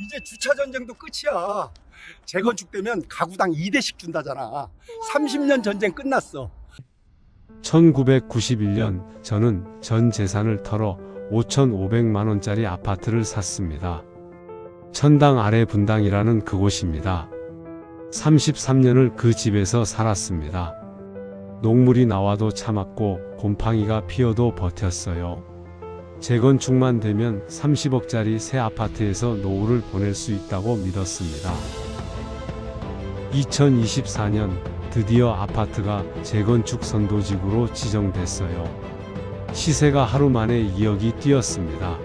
이제 주차 전쟁도 끝이야. 재건축되면 가구당 2대씩 준다잖아. 30년 전쟁 끝났어. 1991년 저는 전 재산을 털어 5,500만 원짜리 아파트를 샀습니다. 천당 아래 분당이라는 그곳입니다. 33년을 그 집에서 살았습니다. 녹물이 나와도 참았고 곰팡이가 피어도 버텼어요. 재건축만 되면 30억짜리 새 아파트에서 노후를 보낼 수 있다고 믿었습니다. 2024년 드디어 아파트가 재건축 선도지구로 지정됐어요. 시세가 하루 만에 2억이 뛰었습니다.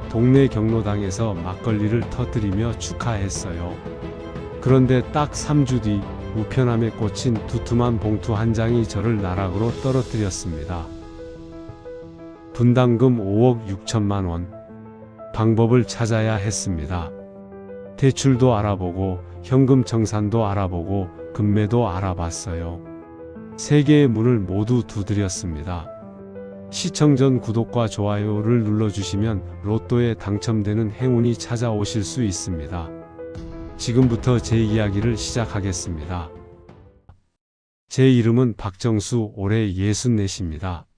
동네 경로당에서 막걸리를 터뜨리며 축하했어요. 그런데 딱 3주 뒤 우편함에 꽂힌 두툼한 봉투 한 장이 저를 나락으로 떨어뜨렸습니다. 분담금 5억 6천만 원. 방법을 찾아야 했습니다. 대출도 알아보고 현금 청산도 알아보고 금매도 알아봤어요. 세 개의 문을 모두 두드렸습니다. 시청 전 구독과 좋아요를 눌러주시면 로또에 당첨되는 행운이 찾아오실 수 있습니다. 지금부터 제 이야기를 시작하겠습니다. 제 이름은 박정수, 올해 64입니다.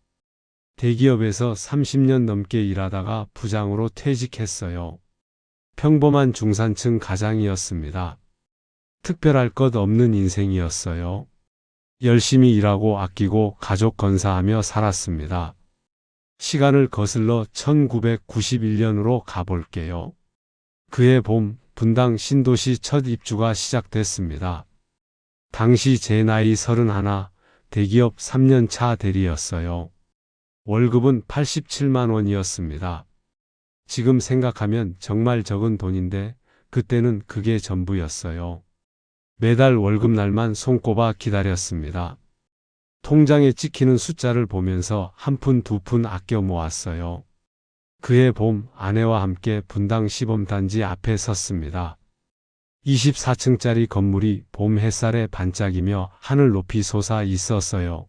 대기업에서 30년 넘게 일하다가 부장으로 퇴직했어요. 평범한 중산층 가장이었습니다. 특별할 것 없는 인생이었어요. 열심히 일하고 아끼고 가족 건사하며 살았습니다. 시간을 거슬러 1991년으로 가볼게요. 그해 봄, 분당 신도시 첫 입주가 시작됐습니다. 당시 제 나이 31, 대기업 3년차 대리였어요. 월급은 87만 원이었습니다. 지금 생각하면 정말 적은 돈인데 그때는 그게 전부였어요. 매달 월급날만 손꼽아 기다렸습니다. 통장에 찍히는 숫자를 보면서 한 푼 두 푼 아껴 모았어요. 그해 봄 아내와 함께 분당 시범단지 앞에 섰습니다. 24층짜리 건물이 봄 햇살에 반짝이며 하늘 높이 솟아 있었어요.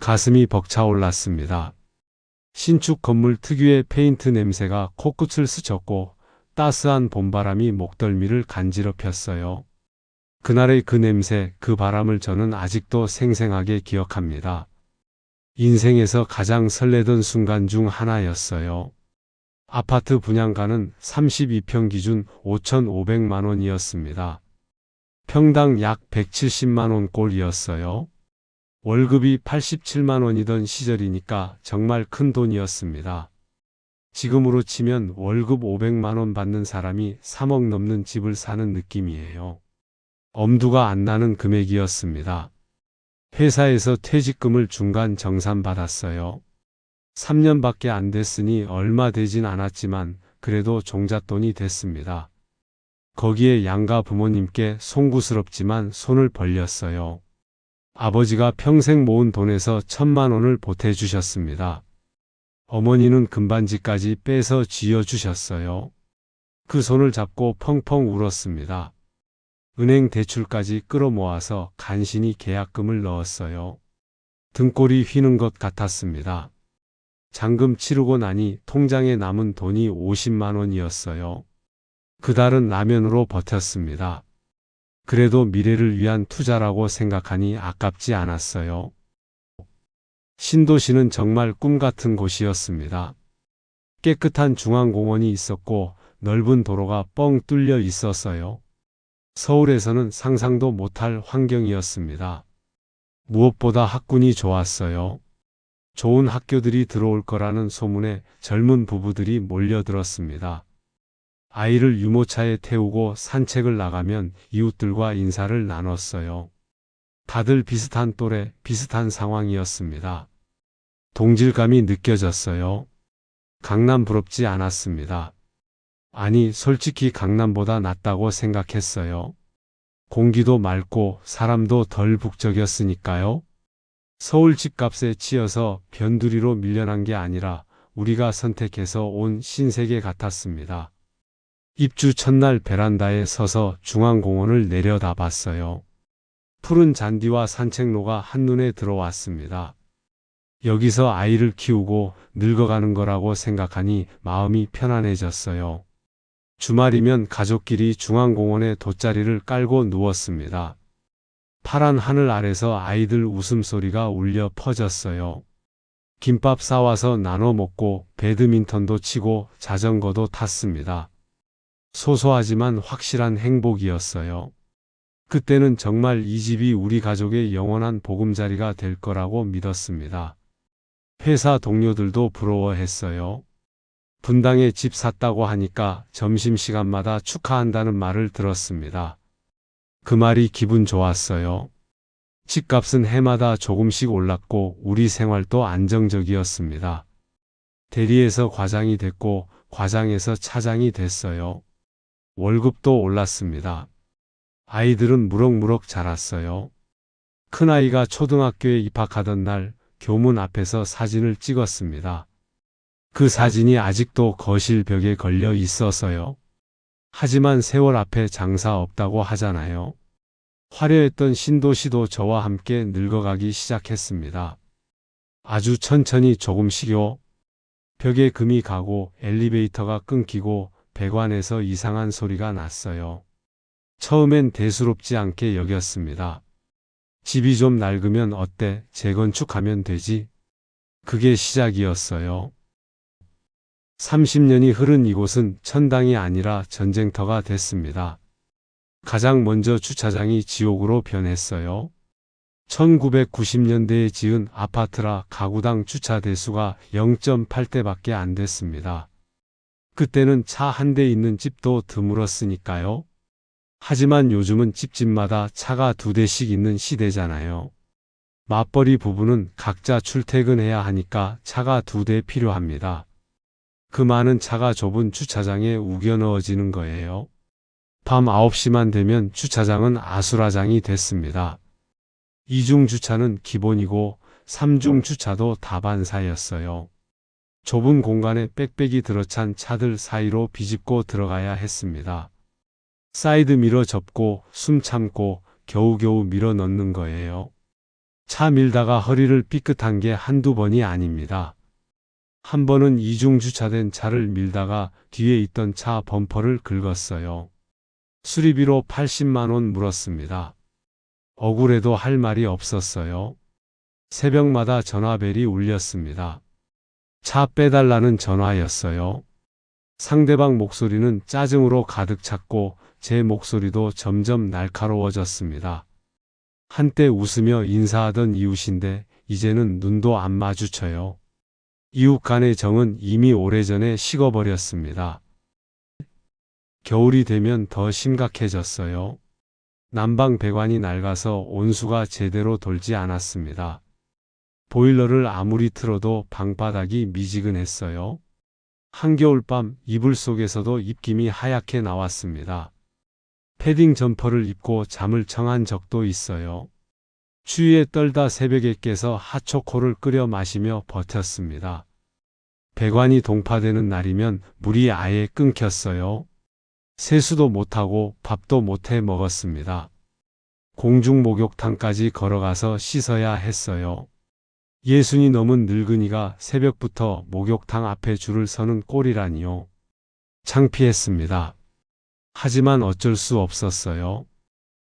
가슴이 벅차올랐습니다. 신축 건물 특유의 페인트 냄새가 코끝을 스쳤고 따스한 봄바람이 목덜미를 간지럽혔어요. 그날의 그 냄새, 그 바람을 저는 아직도 생생하게 기억합니다. 인생에서 가장 설레던 순간 중 하나였어요. 아파트 분양가는 32평 기준 5,500만 원이었습니다. 평당 약 170만 원 꼴이었어요. 월급이 87만 원이던 시절이니까 정말 큰 돈이었습니다. 지금으로 치면 월급 500만 원 받는 사람이 3억 넘는 집을 사는 느낌이에요. 엄두가 안 나는 금액이었습니다. 회사에서 퇴직금을 중간 정산받았어요. 3년밖에 안 됐으니 얼마 되진 않았지만 그래도 종잣돈이 됐습니다. 거기에 양가 부모님께 송구스럽지만 손을 벌렸어요. 아버지가 평생 모은 돈에서 1,000만 원을 보태주셨습니다. 어머니는 금반지까지 빼서 쥐어주셨어요. 그 손을 잡고 펑펑 울었습니다. 은행 대출까지 끌어모아서 간신히 계약금을 넣었어요. 등골이 휘는 것 같았습니다. 잔금 치르고 나니 통장에 남은 돈이 50만 원이었어요. 그달은 라면으로 버텼습니다. 그래도 미래를 위한 투자라고 생각하니 아깝지 않았어요. 신도시는 정말 꿈 같은 곳이었습니다. 깨끗한 중앙공원이 있었고 넓은 도로가 뻥 뚫려 있었어요. 서울에서는 상상도 못할 환경이었습니다. 무엇보다 학군이 좋았어요. 좋은 학교들이 들어올 거라는 소문에 젊은 부부들이 몰려들었습니다. 아이를 유모차에 태우고 산책을 나가면 이웃들과 인사를 나눴어요. 다들 비슷한 또래, 비슷한 상황이었습니다. 동질감이 느껴졌어요. 강남 부럽지 않았습니다. 아니, 솔직히 강남보다 낫다고 생각했어요. 공기도 맑고 사람도 덜 북적였으니까요. 서울 집값에 치여서 변두리로 밀려난 게 아니라 우리가 선택해서 온 신세계 같았습니다. 입주 첫날 베란다에 서서 중앙공원을 내려다봤어요. 푸른 잔디와 산책로가 한눈에 들어왔습니다. 여기서 아이를 키우고 늙어가는 거라고 생각하니 마음이 편안해졌어요. 주말이면 가족끼리 중앙공원에 돗자리를 깔고 누웠습니다. 파란 하늘 아래서 아이들 웃음소리가 울려 퍼졌어요. 김밥 싸와서 나눠 먹고 배드민턴도 치고 자전거도 탔습니다. 소소하지만 확실한 행복이었어요. 그때는 정말 이 집이 우리 가족의 영원한 보금자리가 될 거라고 믿었습니다. 회사 동료들도 부러워했어요. 분당에 집 샀다고 하니까 점심시간마다 축하한다는 말을 들었습니다. 그 말이 기분 좋았어요. 집값은 해마다 조금씩 올랐고 우리 생활도 안정적이었습니다. 대리에서 과장이 됐고 과장에서 차장이 됐어요. 월급도 올랐습니다. 아이들은 무럭무럭 자랐어요. 큰아이가 초등학교에 입학하던 날 교문 앞에서 사진을 찍었습니다. 그 사진이 아직도 거실 벽에 걸려 있어서요. 하지만 세월 앞에 장사 없다고 하잖아요. 화려했던 신도시도 저와 함께 늙어가기 시작했습니다. 아주 천천히 조금씩요. 벽에 금이 가고 엘리베이터가 끊기고 배관에서 이상한 소리가 났어요. 처음엔 대수롭지 않게 여겼습니다. 집이 좀 낡으면 어때? 재건축하면 되지? 그게 시작이었어요. 30년이 흐른 이곳은 천당이 아니라 전쟁터가 됐습니다. 가장 먼저 주차장이 지옥으로 변했어요. 1990년대에 지은 아파트라 가구당 주차 대수가 0.8대밖에 안 됐습니다. 그때는 차 한 대 있는 집도 드물었으니까요. 하지만 요즘은 집집마다 차가 2대씩 있는 시대잖아요. 맞벌이 부부는 각자 출퇴근해야 하니까 차가 2대 필요합니다. 그 많은 차가 좁은 주차장에 우겨 넣어지는 거예요. 밤 9시만 되면 주차장은 아수라장이 됐습니다. 2중 주차는 기본이고 3중 주차도 다반사였어요. 좁은 공간에 빽빽이 들어찬 차들 사이로 비집고 들어가야 했습니다. 사이드 미러 접고 숨 참고 겨우겨우 밀어 넣는 거예요. 차 밀다가 허리를 삐끗한 게 한두 번이 아닙니다. 한 번은 이중 주차된 차를 밀다가 뒤에 있던 차 범퍼를 긁었어요. 수리비로 80만 원 물었습니다. 억울해도 할 말이 없었어요. 새벽마다 전화벨이 울렸습니다. 차 빼달라는 전화였어요. 상대방 목소리는 짜증으로 가득 찼고 제 목소리도 점점 날카로워졌습니다. 한때 웃으며 인사하던 이웃인데 이제는 눈도 안 마주쳐요. 이웃 간의 정은 이미 오래전에 식어버렸습니다. 겨울이 되면 더 심각해졌어요. 난방 배관이 낡아서 온수가 제대로 돌지 않았습니다. 보일러를 아무리 틀어도 방바닥이 미지근했어요. 한겨울밤 이불 속에서도 입김이 하얗게 나왔습니다. 패딩 점퍼를 입고 잠을 청한 적도 있어요. 추위에 떨다 새벽에 깨서 핫초코를 끓여 마시며 버텼습니다. 배관이 동파되는 날이면 물이 아예 끊겼어요. 세수도 못하고 밥도 못해 먹었습니다. 공중 목욕탕까지 걸어가서 씻어야 했어요. 60이 넘은 늙은이가 새벽부터 목욕탕 앞에 줄을 서는 꼴이라니요. 창피했습니다. 하지만 어쩔 수 없었어요.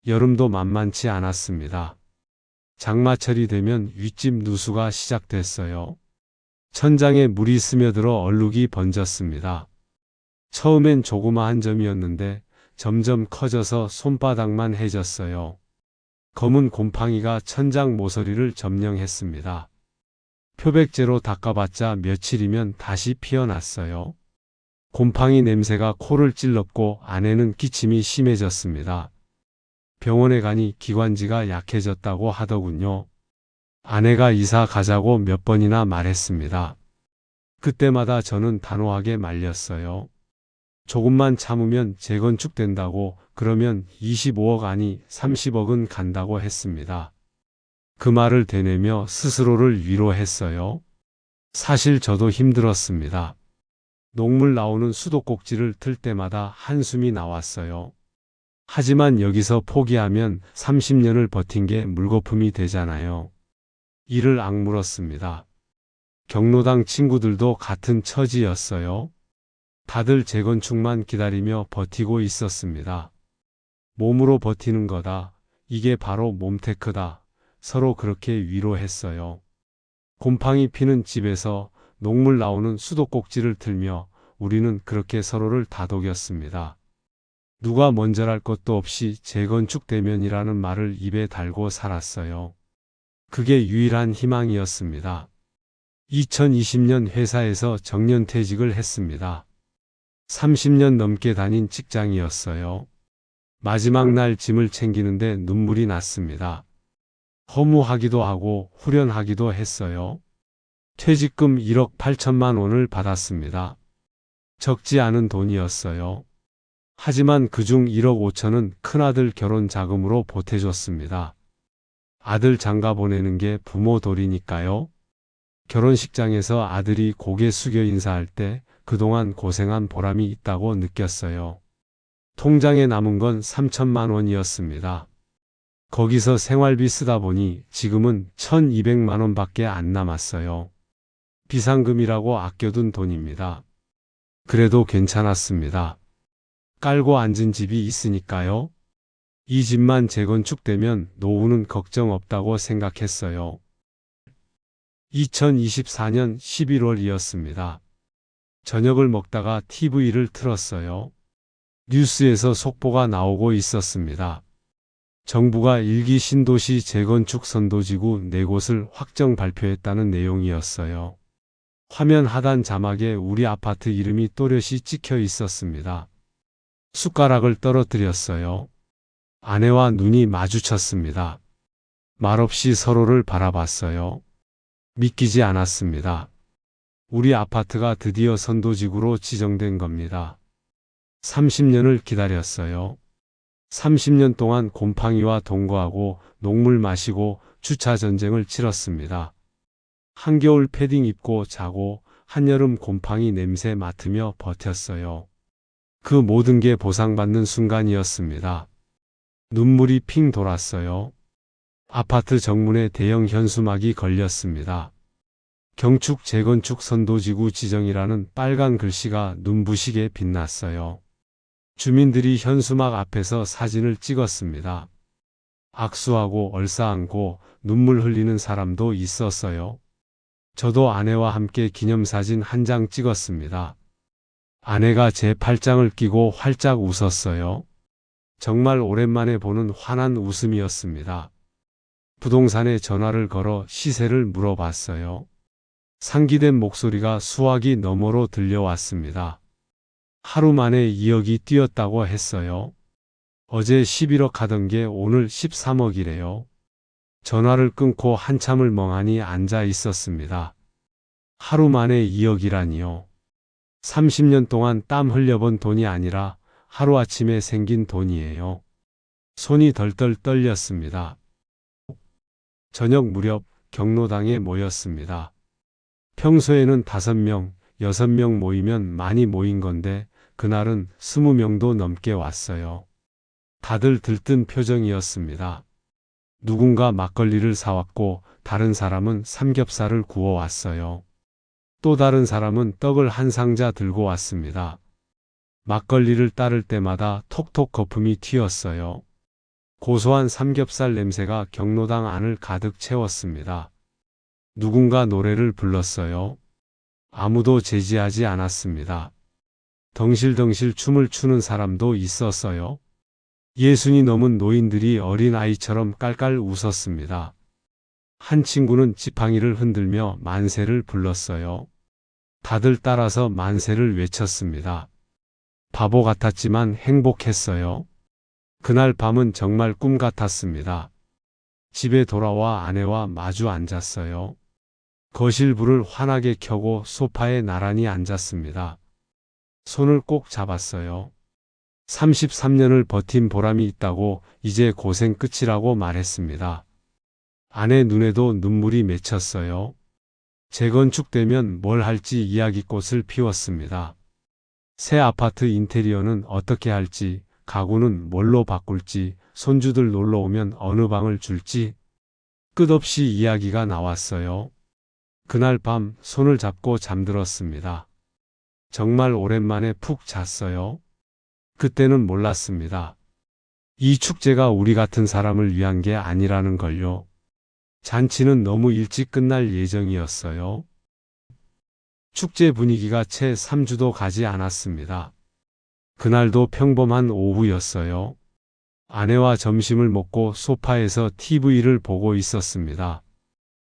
여름도 만만치 않았습니다. 장마철이 되면 윗집 누수가 시작됐어요. 천장에 물이 스며들어 얼룩이 번졌습니다. 처음엔 조그마한 점이었는데 점점 커져서 손바닥만 해졌어요. 검은 곰팡이가 천장 모서리를 점령했습니다. 표백제로 닦아봤자 며칠이면 다시 피어났어요. 곰팡이 냄새가 코를 찔렀고 안에는 기침이 심해졌습니다. 병원에 가니 기관지가 약해졌다고 하더군요. 아내가 이사 가자고 몇 번이나 말했습니다. 그때마다 저는 단호하게 말렸어요. 조금만 참으면 재건축된다고, 그러면 25억 아니 30억은 간다고 했습니다. 그 말을 되뇌며 스스로를 위로했어요. 사실 저도 힘들었습니다. 녹물 나오는 수도꼭지를 틀 때마다 한숨이 나왔어요. 하지만 여기서 포기하면 30년을 버틴 게 물거품이 되잖아요. 이를 악물었습니다. 경로당 친구들도 같은 처지였어요. 다들 재건축만 기다리며 버티고 있었습니다. 몸으로 버티는 거다. 이게 바로 몸테크다. 서로 그렇게 위로했어요. 곰팡이 피는 집에서 녹물 나오는 수도꼭지를 틀며 우리는 그렇게 서로를 다독였습니다. 누가 먼저랄 것도 없이 재건축되면이라는 말을 입에 달고 살았어요. 그게 유일한 희망이었습니다. 2020년 회사에서 정년퇴직을 했습니다. 30년 넘게 다닌 직장이었어요. 마지막 날 짐을 챙기는데 눈물이 났습니다. 허무하기도 하고 후련하기도 했어요. 퇴직금 1억 8천만 원을 받았습니다. 적지 않은 돈이었어요. 하지만 그중 1억 5천은 큰아들 결혼 자금으로 보태줬습니다. 아들 장가 보내는 게 부모 도리니까요. 결혼식장에서 아들이 고개 숙여 인사할 때 그동안 고생한 보람이 있다고 느꼈어요. 통장에 남은 건 3천만 원이었습니다. 거기서 생활비 쓰다 보니 지금은 1,200만 원밖에 안 남았어요. 비상금이라고 아껴둔 돈입니다. 그래도 괜찮았습니다. 깔고 앉은 집이 있으니까요. 이 집만 재건축되면 노후는 걱정 없다고 생각했어요. 2024년 11월이었습니다. 저녁을 먹다가 TV를 틀었어요. 뉴스에서 속보가 나오고 있었습니다. 정부가 1기 신도시 재건축 선도지구 4곳을 확정 발표했다는 내용이었어요. 화면 하단 자막에 우리 아파트 이름이 또렷이 찍혀 있었습니다. 숟가락을 떨어뜨렸어요. 아내와 눈이 마주쳤습니다. 말없이 서로를 바라봤어요. 믿기지 않았습니다. 우리 아파트가 드디어 선도지구로 지정된 겁니다. 30년을 기다렸어요. 30년 동안 곰팡이와 동거하고 녹물 마시고 주차 전쟁을 치렀습니다. 한겨울 패딩 입고 자고 한여름 곰팡이 냄새 맡으며 버텼어요. 그 모든 게 보상받는 순간이었습니다. 눈물이 핑 돌았어요. 아파트 정문에 대형 현수막이 걸렸습니다. 경축 재건축 선도지구 지정이라는 빨간 글씨가 눈부시게 빛났어요. 주민들이 현수막 앞에서 사진을 찍었습니다. 악수하고 얼싸안고 눈물 흘리는 사람도 있었어요. 저도 아내와 함께 기념사진 한 장 찍었습니다. 아내가 제 팔짱을 끼고 활짝 웃었어요. 정말 오랜만에 보는 환한 웃음이었습니다. 부동산에 전화를 걸어 시세를 물어봤어요. 상기된 목소리가 수화기 너머로 들려왔습니다. 하루 만에 2억이 뛰었다고 했어요. 어제 11억 하던 게 오늘 13억이래요. 전화를 끊고 한참을 멍하니 앉아 있었습니다. 하루 만에 2억이라니요. 30년 동안 땀 흘려본 돈이 아니라 하루아침에 생긴 돈이에요. 손이 덜덜 떨렸습니다. 저녁 무렵 경로당에 모였습니다. 평소에는 5명, 6명 모이면 많이 모인 건데 그날은 20명도 넘게 왔어요. 다들 들뜬 표정이었습니다. 누군가 막걸리를 사왔고 다른 사람은 삼겹살을 구워왔어요. 또 다른 사람은 떡을 한 상자 들고 왔습니다. 막걸리를 따를 때마다 톡톡 거품이 튀었어요. 고소한 삼겹살 냄새가 경로당 안을 가득 채웠습니다. 누군가 노래를 불렀어요. 아무도 제지하지 않았습니다. 덩실덩실 춤을 추는 사람도 있었어요. 60이 넘은 노인들이 어린아이처럼 깔깔 웃었습니다. 한 친구는 지팡이를 흔들며 만세를 불렀어요. 다들 따라서 만세를 외쳤습니다. 바보 같았지만 행복했어요. 그날 밤은 정말 꿈 같았습니다. 집에 돌아와 아내와 마주 앉았어요. 거실 불을 환하게 켜고 소파에 나란히 앉았습니다. 손을 꼭 잡았어요. 33년을 버틴 보람이 있다고 이제 고생 끝이라고 말했습니다. 아내 눈에도 눈물이 맺혔어요. 재건축되면 뭘 할지 이야기꽃을 피웠습니다. 새 아파트 인테리어는 어떻게 할지, 가구는 뭘로 바꿀지, 손주들 놀러 오면 어느 방을 줄지 끝없이 이야기가 나왔어요. 그날 밤 손을 잡고 잠들었습니다. 정말 오랜만에 푹 잤어요. 그때는 몰랐습니다. 이 축제가 우리 같은 사람을 위한 게 아니라는 걸요. 잔치는 너무 일찍 끝날 예정이었어요. 축제 분위기가 채 3주도 가지 않았습니다. 그날도 평범한 오후였어요. 아내와 점심을 먹고 소파에서 TV를 보고 있었습니다.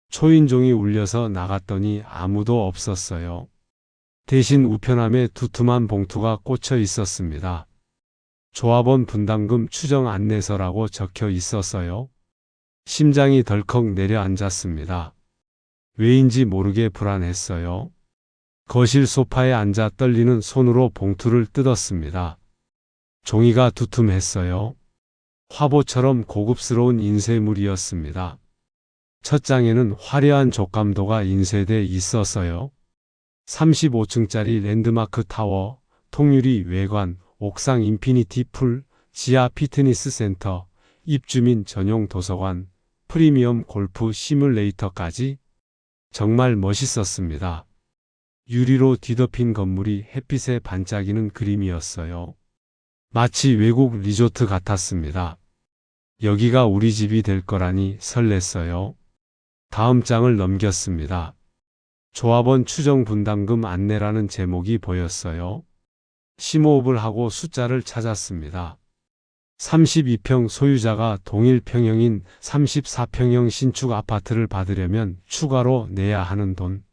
초인종이 울려서 나갔더니 아무도 없었어요. 대신 우편함에 두툼한 봉투가 꽂혀 있었습니다. 조합원 분담금 추정 안내서라고 적혀 있었어요. 심장이 덜컥 내려앉았습니다. 왜인지 모르게 불안했어요. 거실 소파에 앉아 떨리는 손으로 봉투를 뜯었습니다. 종이가 두툼했어요. 화보처럼 고급스러운 인쇄물이었습니다. 첫 장에는 화려한 족감도가 인쇄돼 있었어요. 35층짜리 랜드마크 타워, 통유리 외관, 옥상 인피니티 풀, 지하 피트니스 센터, 입주민 전용 도서관, 프리미엄 골프 시뮬레이터까지 정말 멋있었습니다. 유리로 뒤덮인 건물이 햇빛에 반짝이는 그림이었어요. 마치 외국 리조트 같았습니다. 여기가 우리 집이 될 거라니 설렜어요. 다음 장을 넘겼습니다. 조합원 추정 분담금 안내라는 제목이 보였어요. 심호흡을 하고 숫자를 찾았습니다. 32평 소유자가 동일 평형인 34평형 신축 아파트를 받으려면 추가로 내야 하는 돈.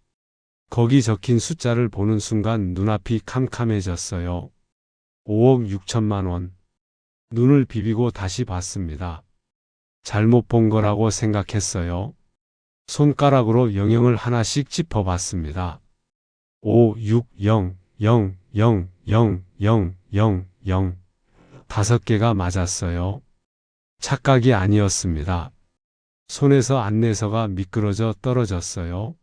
거기 적힌 숫자를 보는 순간 눈앞이 캄캄해졌어요. 5억 6천만 원. 눈을 비비고 다시 봤습니다. 잘못 본 거라고 생각했어요. 손가락으로 영영을 하나씩 짚어봤습니다. 5, 6, 0, 0, 0, 0, 0, 0, 0. 5개가 맞았어요. 착각이 아니었습니다. 손에서 안내서가 미끄러져 떨어졌어요.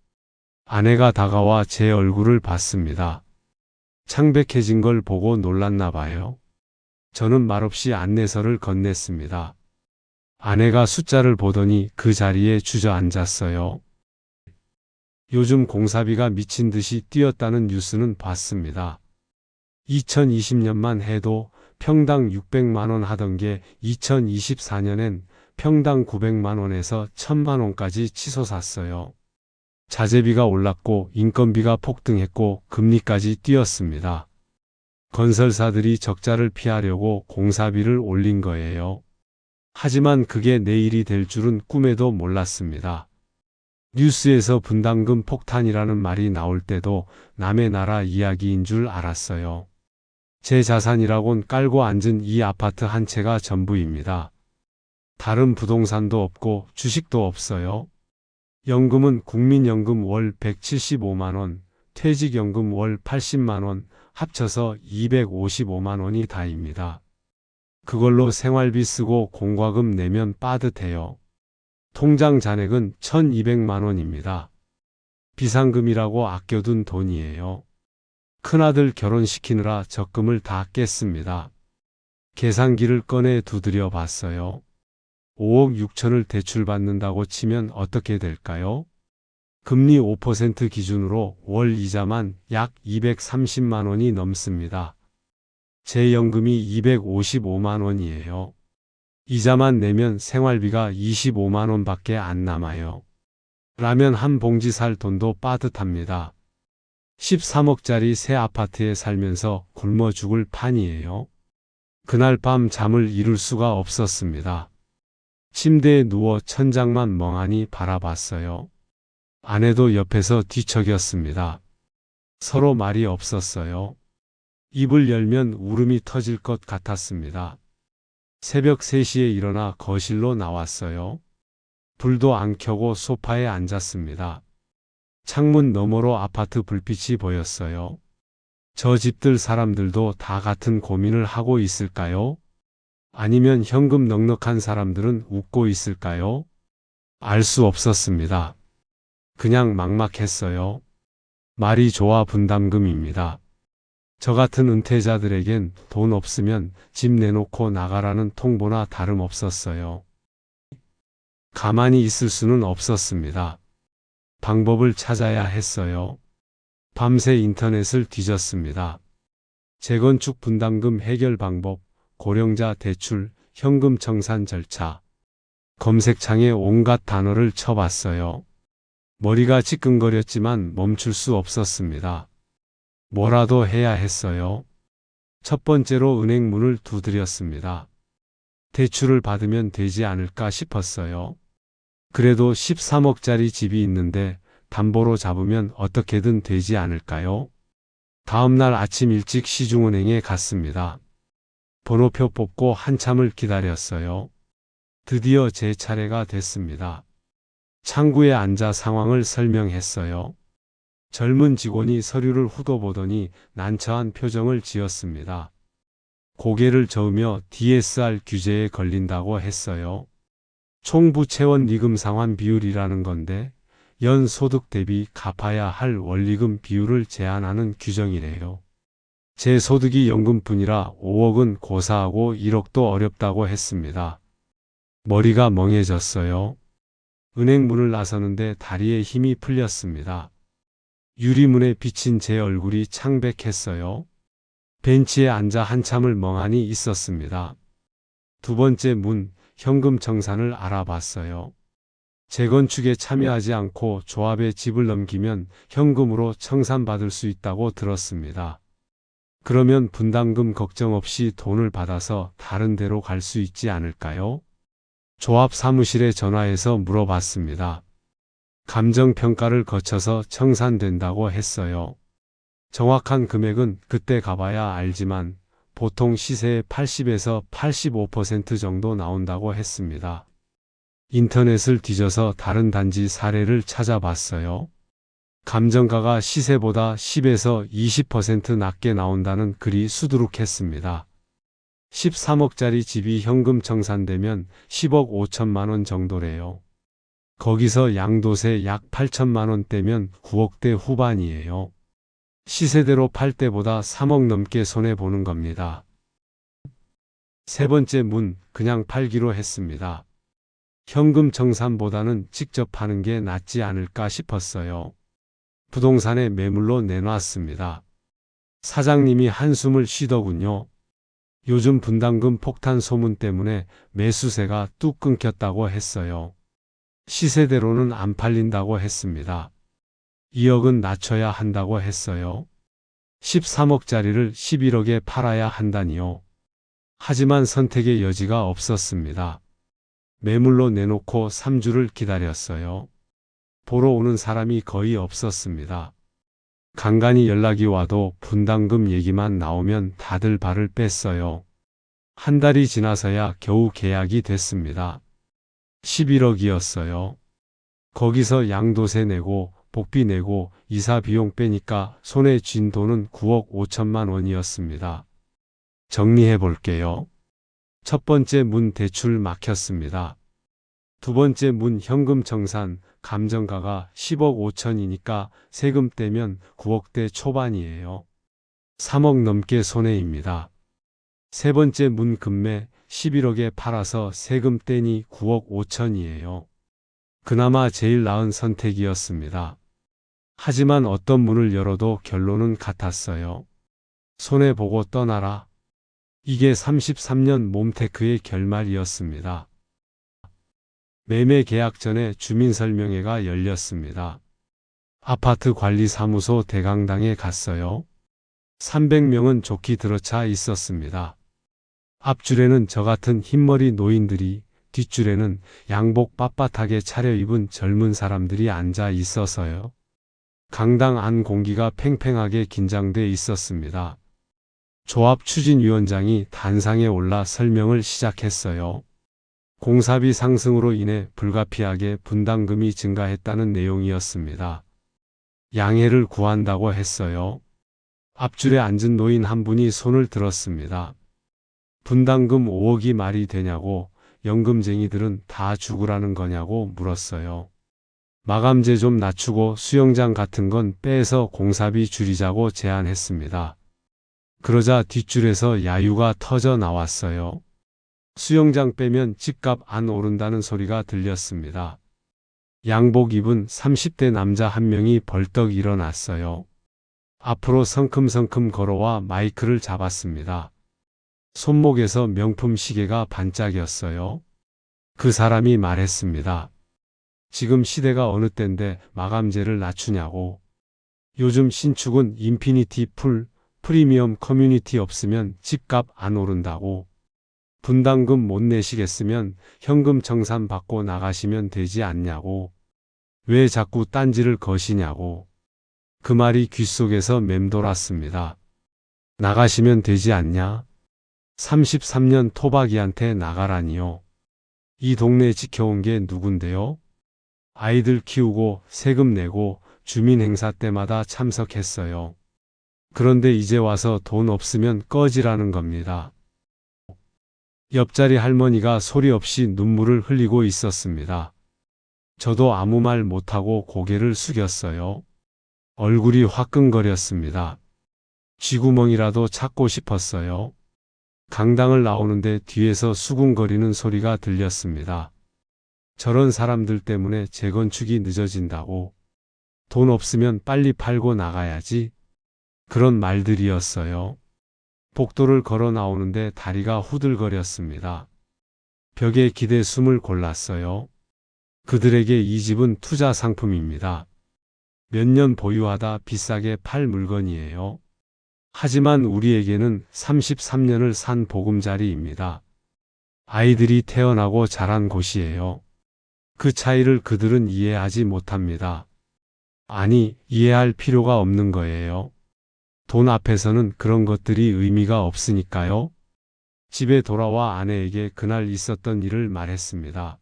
아내가 다가와 제 얼굴을 봤습니다. 창백해진 걸 보고 놀랐나 봐요. 저는 말없이 안내서를 건넸습니다. 아내가 숫자를 보더니 그 자리에 주저앉았어요. 요즘 공사비가 미친 듯이 뛰었다는 뉴스는 봤습니다. 2020년만 해도 평당 600만 원 하던 게 2024년엔 평당 900만 원에서 1000만 원까지 치솟았어요. 자재비가 올랐고 인건비가 폭등했고 금리까지 뛰었습니다. 건설사들이 적자를 피하려고 공사비를 올린 거예요. 하지만 그게 내일이 될 줄은 꿈에도 몰랐습니다. 뉴스에서 분담금 폭탄이라는 말이 나올 때도 남의 나라 이야기인 줄 알았어요. 제 자산이라곤 깔고 앉은 이 아파트 한 채가 전부입니다. 다른 부동산도 없고 주식도 없어요. 연금은 국민연금 월 175만 원, 퇴직연금 월 80만 원, 합쳐서 255만 원이 다입니다. 그걸로 생활비 쓰고 공과금 내면 빠듯해요. 통장 잔액은 1200만 원입니다. 비상금이라고 아껴둔 돈이에요. 큰아들 결혼시키느라 적금을 다 깼습니다. 계산기를 꺼내 두드려 봤어요. 5억 6천을 대출받는다고 치면 어떻게 될까요? 금리 5% 기준으로 월 이자만 약 230만 원이 넘습니다. 제 연금이 255만 원이에요. 이자만 내면 생활비가 25만 원밖에 안 남아요. 라면 한 봉지 살 돈도 빠듯합니다. 13억짜리 새 아파트에 살면서 굶어 죽을 판이에요. 그날 밤 잠을 이룰 수가 없었습니다. 침대에 누워 천장만 멍하니 바라봤어요. 아내도 옆에서 뒤척였습니다. 서로 말이 없었어요. 입을 열면 울음이 터질 것 같았습니다. 새벽 3시에 일어나 거실로 나왔어요. 불도 안 켜고 소파에 앉았습니다. 창문 너머로 아파트 불빛이 보였어요. 저 집들 사람들도 다 같은 고민을 하고 있을까요? 아니면 현금 넉넉한 사람들은 웃고 있을까요? 알 수 없었습니다. 그냥 막막했어요. 말이 좋아 분담금입니다. 저 같은 은퇴자들에겐 돈 없으면 집 내놓고 나가라는 통보나 다름없었어요. 가만히 있을 수는 없었습니다. 방법을 찾아야 했어요. 밤새 인터넷을 뒤졌습니다. 재건축 분담금 해결 방법, 고령자 대출, 현금 청산 절차. 검색창에 온갖 단어를 쳐봤어요. 머리가 지끈거렸지만 멈출 수 없었습니다. 뭐라도 해야 했어요. 첫 번째로 은행 문을 두드렸습니다. 대출을 받으면 되지 않을까 싶었어요. 그래도 13억짜리 집이 있는데 담보로 잡으면 어떻게든 되지 않을까요? 다음 날 아침 일찍 시중은행에 갔습니다. 번호표 뽑고 한참을 기다렸어요. 드디어 제 차례가 됐습니다. 창구에 앉아 상황을 설명했어요. 젊은 직원이 서류를 후둬보더니 난처한 표정을 지었습니다. 고개를 저으며 DSR 규제에 걸린다고 했어요. 총부채원 리금 상환 비율이라는 건데 연 소득 대비 갚아야 할 원리금 비율을 제한하는 규정이래요. 제 소득이 연금뿐이라 5억은 고사하고 1억도 어렵다고 했습니다. 머리가 멍해졌어요. 은행 문을 나서는데 다리에 힘이 풀렸습니다. 유리문에 비친 제 얼굴이 창백했어요. 벤치에 앉아 한참을 멍하니 있었습니다. 두 번째 문, 현금 청산을 알아봤어요. 재건축에 참여하지 않고 조합에 집을 넘기면 현금으로 청산받을 수 있다고 들었습니다. 그러면 분담금 걱정 없이 돈을 받아서 다른 데로 갈 수 있지 않을까요? 조합 사무실에 전화해서 물어봤습니다. 감정평가를 거쳐서 청산된다고 했어요. 정확한 금액은 그때 가봐야 알지만 보통 시세의 80에서 85% 정도 나온다고 했습니다. 인터넷을 뒤져서 다른 단지 사례를 찾아봤어요. 감정가가 시세보다 10에서 20% 낮게 나온다는 글이 수두룩했습니다. 13억짜리 집이 현금 청산되면 10억 5천만 원 정도래요. 거기서 양도세 약 8천만 원대면 9억대 후반이에요. 시세대로 팔 때보다 3억 넘게 손해보는 겁니다. 세 번째 문, 그냥 팔기로 했습니다. 현금 청산보다는 직접 파는 게 낫지 않을까 싶었어요. 부동산에 매물로 내놨습니다. 사장님이 한숨을 쉬더군요. 요즘 분담금 폭탄 소문 때문에 매수세가 뚝 끊겼다고 했어요. 시세대로는 안 팔린다고 했습니다. 2억은 낮춰야 한다고 했어요. 13억짜리를 11억에 팔아야 한다니요. 하지만 선택의 여지가 없었습니다. 매물로 내놓고 3주를 기다렸어요. 보러 오는 사람이 거의 없었습니다. 간간히 연락이 와도 분담금 얘기만 나오면 다들 발을 뺐어요. 한 달이 지나서야 겨우 계약이 됐습니다. 11억이었어요. 거기서 양도세 내고 복비 내고 이사 비용 빼니까 손에 쥔 돈은 9억 5천만 원이었습니다. 정리해 볼게요. 첫 번째 문 대출 막혔습니다. 두 번째 문 현금 청산, 감정가가 10억 5천이니까 세금 떼면 9억대 초반이에요. 3억 넘게 손해입니다. 세 번째 문 금매, 11억에 팔아서 세금 떼니 9억 5천이에요. 그나마 제일 나은 선택이었습니다. 하지만 어떤 문을 열어도 결론은 같았어요. 손해보고 떠나라. 이게 33년 몸테크의 결말이었습니다. 매매 계약 전에 주민설명회가 열렸습니다. 아파트 관리사무소 대강당에 갔어요. 300명은 좋게 들어차 있었습니다. 앞줄에는 저 같은 흰머리 노인들이, 뒷줄에는 양복 빳빳하게 차려입은 젊은 사람들이 앉아 있어서요. 강당 안 공기가 팽팽하게 긴장돼 있었습니다. 조합 추진위원장이 단상에 올라 설명을 시작했어요. 공사비 상승으로 인해 불가피하게 분담금이 증가했다는 내용이었습니다. 양해를 구한다고 했어요. 앞줄에 앉은 노인 한 분이 손을 들었습니다. 분담금 5억이 말이 되냐고, 연금쟁이들은 다 죽으라는 거냐고 물었어요. 마감재 좀 낮추고 수영장 같은 건 빼서 공사비 줄이자고 제안했습니다. 그러자 뒷줄에서 야유가 터져 나왔어요. 수영장 빼면 집값 안 오른다는 소리가 들렸습니다. 양복 입은 30대 남자 한 명이 벌떡 일어났어요. 앞으로 성큼성큼 걸어와 마이크를 잡았습니다. 손목에서 명품 시계가 반짝였어요. 그 사람이 말했습니다. 지금 시대가 어느 때인데 마감재를 낮추냐고. 요즘 신축은 인피니티 풀, 프리미엄 커뮤니티 없으면 집값 안 오른다고. 분담금 못 내시겠으면 현금 청산 받고 나가시면 되지 않냐고. 왜 자꾸 딴지를 거시냐고. 그 말이 귓속에서 맴돌았습니다. 나가시면 되지 않냐? 33년 토박이한테 나가라니요. 이 동네 지켜온 게 누군데요? 아이들 키우고 세금 내고 주민 행사 때마다 참석했어요. 그런데 이제 와서 돈 없으면 꺼지라는 겁니다. 옆자리 할머니가 소리 없이 눈물을 흘리고 있었습니다. 저도 아무 말 못하고 고개를 숙였어요. 얼굴이 화끈거렸습니다. 쥐구멍이라도 찾고 싶었어요. 강당을 나오는데 뒤에서 수군거리는 소리가 들렸습니다. 저런 사람들 때문에 재건축이 늦어진다고. 돈 없으면 빨리 팔고 나가야지. 그런 말들이었어요. 복도를 걸어 나오는데 다리가 후들거렸습니다. 벽에 기대 숨을 골랐어요. 그들에게 이 집은 투자 상품입니다. 몇 년 보유하다 비싸게 팔 물건이에요. 하지만 우리에게는 33년을 산 보금자리입니다. 아이들이 태어나고 자란 곳이에요. 그 차이를 그들은 이해하지 못합니다. 아니, 이해할 필요가 없는 거예요. 돈 앞에서는 그런 것들이 의미가 없으니까요. 집에 돌아와 아내에게 그날 있었던 일을 말했습니다.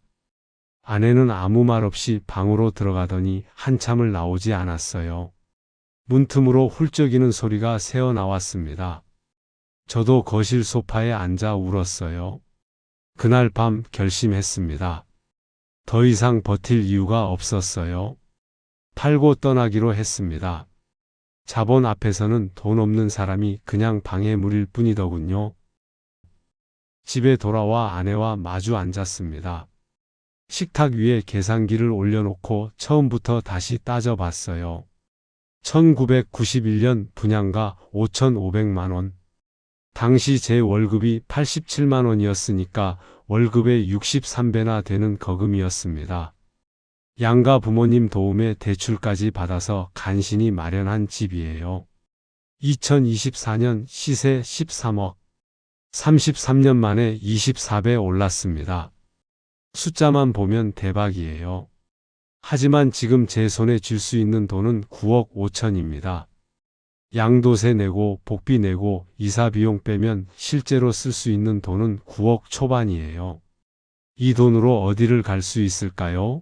아내는 아무 말 없이 방으로 들어가더니 한참을 나오지 않았어요. 문틈으로 훌쩍이는 소리가 새어 나왔습니다. 저도 거실 소파에 앉아 울었어요. 그날 밤 결심했습니다. 더 이상 버틸 이유가 없었어요. 팔고 떠나기로 했습니다. 자본 앞에서는 돈 없는 사람이 그냥 방해물일 뿐이더군요. 집에 돌아와 아내와 마주 앉았습니다. 식탁 위에 계산기를 올려놓고 처음부터 다시 따져봤어요. 1991년 분양가 5,500만 원. 당시 제 월급이 87만 원이었으니까 월급의 63배나 되는 거금이었습니다. 양가 부모님 도움에 대출까지 받아서 간신히 마련한 집이에요. 2024년 시세 13억. 33년 만에 24배 올랐습니다. 숫자만 보면 대박이에요. 하지만 지금 제 손에 쥘 수 있는 돈은 9억 5천입니다. 양도세 내고 복비 내고 이사 비용 빼면 실제로 쓸 수 있는 돈은 9억 초반이에요. 이 돈으로 어디를 갈 수 있을까요?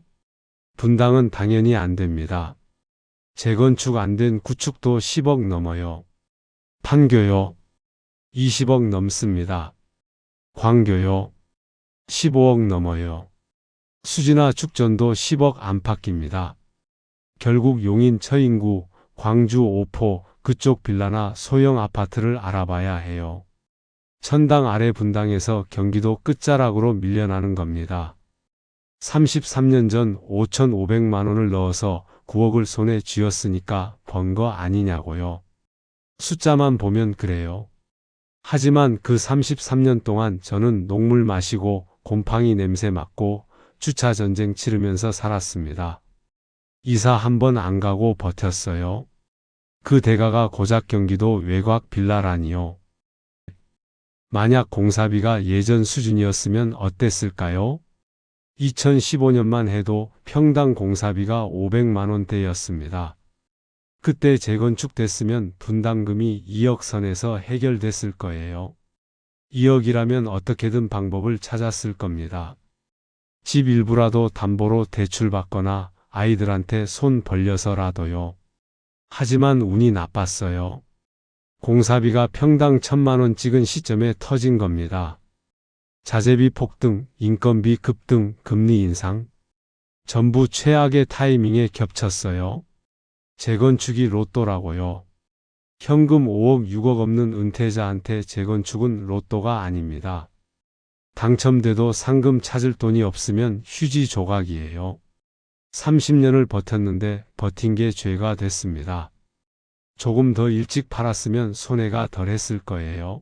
분당은 당연히 안 됩니다. 재건축 안 된 구축도 10억 넘어요. 판교요. 20억 넘습니다. 광교요. 15억 넘어요. 수지나 축전도 10억 안팎입니다. 결국 용인 처인구, 광주 오포 그쪽 빌라나 소형 아파트를 알아봐야 해요. 천당 아래 분당에서 경기도 끝자락으로 밀려나는 겁니다. 33년 전 5,500만 원을 넣어서 9억을 손에 쥐었으니까 번 거 아니냐고요. 숫자만 보면 그래요. 하지만 그 33년 동안 저는 녹물 마시고 곰팡이 냄새 맡고 주차 전쟁 치르면서 살았습니다. 이사 한 번 안 가고 버텼어요. 그 대가가 고작 경기도 외곽 빌라라니요. 만약 공사비가 예전 수준이었으면 어땠을까요? 2015년만 해도 평당 공사비가 500만 원대였습니다. 그때 재건축됐으면 분담금이 2억 선에서 해결됐을 거예요. 2억이라면 어떻게든 방법을 찾았을 겁니다. 집 일부라도 담보로 대출받거나 아이들한테 손 벌려서라도요. 하지만 운이 나빴어요. 공사비가 평당 1,000만 원 찍은 시점에 터진 겁니다. 자재비 폭등, 인건비 급등, 금리 인상. 전부 최악의 타이밍에 겹쳤어요. 재건축이 로또라고요. 현금 5억, 6억 없는 은퇴자한테 재건축은 로또가 아닙니다. 당첨돼도 상금 찾을 돈이 없으면 휴지 조각이에요. 30년을 버텼는데 버틴 게 죄가 됐습니다. 조금 더 일찍 팔았으면 손해가 덜했을 거예요.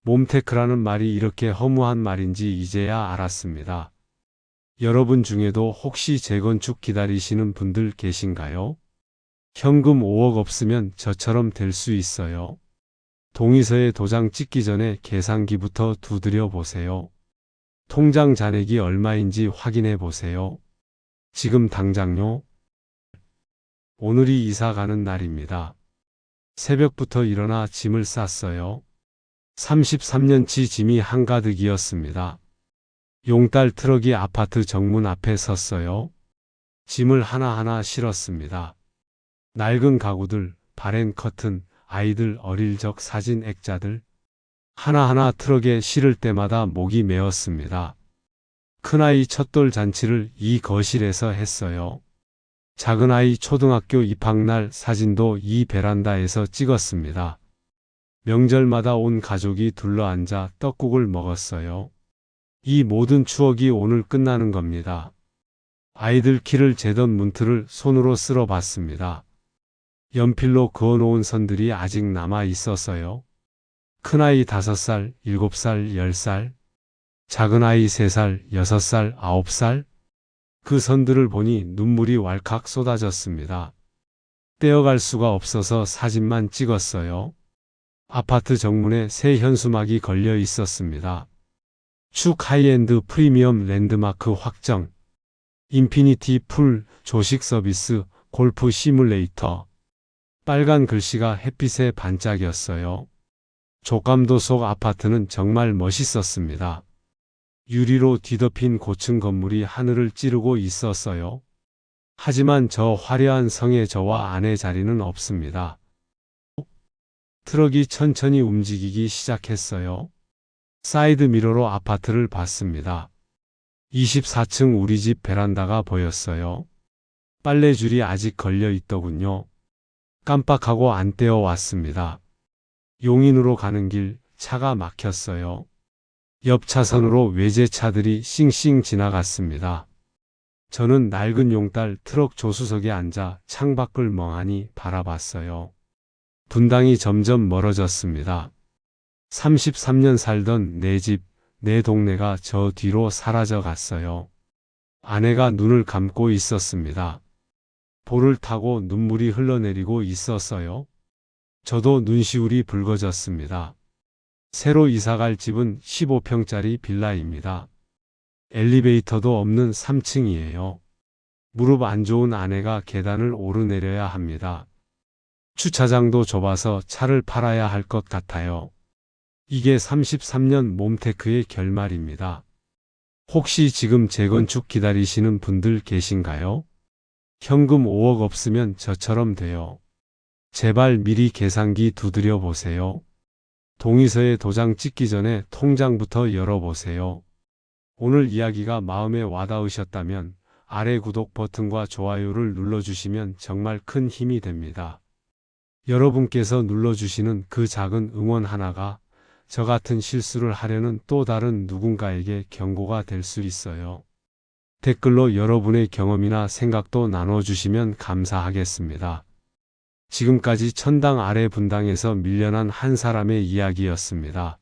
몬테크라는 말이 이렇게 허무한 말인지 이제야 알았습니다. 여러분 중에도 혹시 재건축 기다리시는 분들 계신가요? 현금 5억 없으면 저처럼 될 수 있어요. 동의서에 도장 찍기 전에 계산기부터 두드려 보세요. 통장 잔액이 얼마인지 확인해 보세요. 지금 당장요. 오늘이 이사 가는 날입니다. 새벽부터 일어나 짐을 쌌어요. 33년치 짐이 한가득이었습니다. 용달 트럭이 아파트 정문 앞에 섰어요. 짐을 하나하나 실었습니다. 낡은 가구들, 바랜 커튼, 아이들 어릴 적 사진 액자들. 하나하나 트럭에 실을 때마다 목이 메었습니다. 큰아이 첫돌 잔치를 이 거실에서 했어요. 작은아이 초등학교 입학날 사진도 이 베란다에서 찍었습니다. 명절마다 온 가족이 둘러앉아 떡국을 먹었어요. 이 모든 추억이 오늘 끝나는 겁니다. 아이들 키를 재던 문틀을 손으로 쓸어 봤습니다. 연필로 그어놓은 선들이 아직 남아 있었어요. 큰아이 5살, 7살, 10살, 작은아이 3살, 6살, 9살. 그 선들을 보니 눈물이 왈칵 쏟아졌습니다. 떼어갈 수가 없어서 사진만 찍었어요. 아파트 정문에 새 현수막이 걸려 있었습니다. 축 하이엔드 프리미엄 랜드마크 확정. 인피니티 풀 조식 서비스 골프 시뮬레이터. 빨간 글씨가 햇빛에 반짝였어요. 족감도 속 아파트는 정말 멋있었습니다. 유리로 뒤덮인 고층 건물이 하늘을 찌르고 있었어요. 하지만 저 화려한 성에 저와 아내 자리는 없습니다. 트럭이 천천히 움직이기 시작했어요. 사이드 미러로 아파트를 봤습니다. 24층 우리 집 베란다가 보였어요. 빨래줄이 아직 걸려 있더군요. 깜빡하고 안 떼어 왔습니다. 용인으로 가는 길 차가 막혔어요. 옆 차선으로 외제차들이 싱싱 지나갔습니다. 저는 낡은 용달 트럭 조수석에 앉아 창밖을 멍하니 바라봤어요. 분당이 점점 멀어졌습니다. 33년 살던 내 집, 내 동네가 저 뒤로 사라져 갔어요. 아내가 눈을 감고 있었습니다. 볼을 타고 눈물이 흘러내리고 있었어요. 저도 눈시울이 붉어졌습니다. 새로 이사갈 집은 15평짜리 빌라입니다. 엘리베이터도 없는 3층이에요. 무릎 안 좋은 아내가 계단을 오르내려야 합니다. 주차장도 좁아서 차를 팔아야 할 것 같아요. 이게 33년 몬테크의 결말입니다. 혹시 지금 재건축 기다리시는 분들 계신가요? 현금 5억 없으면 저처럼 돼요. 제발 미리 계산기 두드려 보세요. 동의서에 도장 찍기 전에 통장부터 열어보세요. 오늘 이야기가 마음에 와닿으셨다면 아래 구독 버튼과 좋아요를 눌러주시면 정말 큰 힘이 됩니다. 여러분께서 눌러주시는 그 작은 응원 하나가 저 같은 실수를 하려는 또 다른 누군가에게 경고가 될 수 있어요. 댓글로 여러분의 경험이나 생각도 나눠주시면 감사하겠습니다. 지금까지 천당 아래 분당에서 밀려난 한 사람의 이야기였습니다.